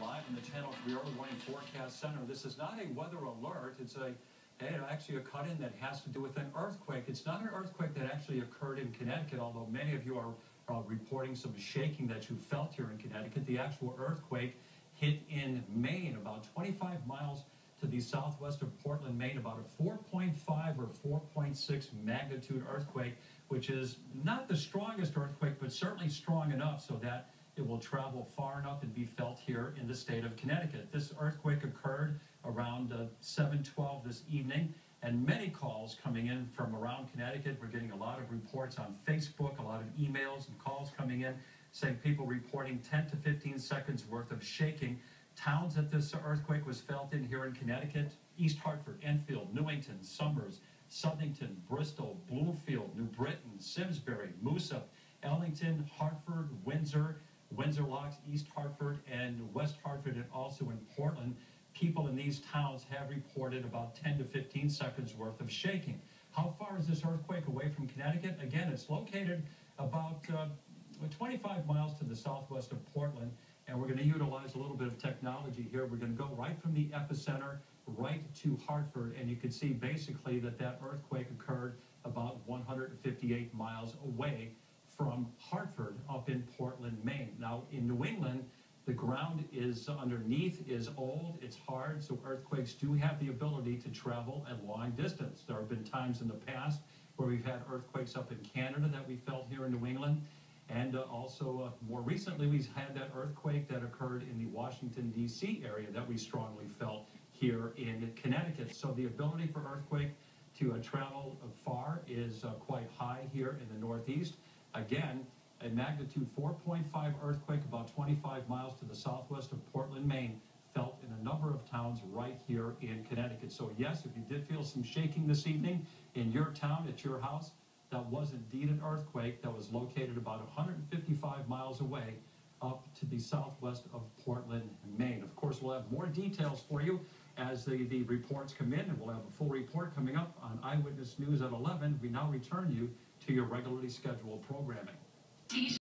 live in the Channel 3 Early Warning Forecast Center. This is not a weather alert. It's actually a cut-in that has to do with an earthquake. It's not an earthquake that actually occurred in Connecticut, although many of you are reporting some shaking that you felt here in Connecticut. The actual earthquake hit in Maine, about 25 miles to the southwest of Portland, Maine, about a 4.5 or 4.6 magnitude earthquake, which is not the strongest earthquake, but certainly strong enough so that it will travel far enough and be felt here in the state of Connecticut. This earthquake occurred around 7:12 this evening, and many calls coming in from around Connecticut. We're getting a lot of reports on Facebook, a lot of emails and calls coming in saying people reporting 10 to 15 seconds worth of shaking. Towns that this earthquake was felt in here in Connecticut: East Hartford, Enfield, Newington, Somers, Southington, Bristol, Bloomfield, New Britain, Simsbury, Moosup, Ellington, Hartford, Windsor, Windsor Locks, East Hartford, and West Hartford, and also in Portland. People in these towns have reported about 10 to 15 seconds worth of shaking. How far is this earthquake away from Connecticut? Again, it's located about 25 miles to the southwest of Portland, and we're going to utilize a little bit of technology here. We're going to go right from the epicenter right to Hartford, and you can see basically that earthquake occurred about 158 miles away from Hartford up in Portland, Maine. Now, in New England, the ground is underneath is old, it's hard, so earthquakes do have the ability to travel a long distance. There have been times in the past where we've had earthquakes up in Canada that we felt here in New England, and also more recently we've had that earthquake that occurred in the Washington, D.C. area that we strongly felt here in Connecticut. So the ability for earthquake to travel far is quite high here in the Northeast. Again, a magnitude 4.5 earthquake about 25 miles to the southwest of Portland, Maine, felt in a number of towns right here in Connecticut. So yes, if you did feel some shaking this evening in your town, at your house, that was indeed an earthquake that was located about 155 miles away up to the southwest of Portland, Maine. Of course, we'll have more details for you as the reports come in, and we'll have a full report coming up on Eyewitness News at 11. We now return you to your regularly scheduled programming.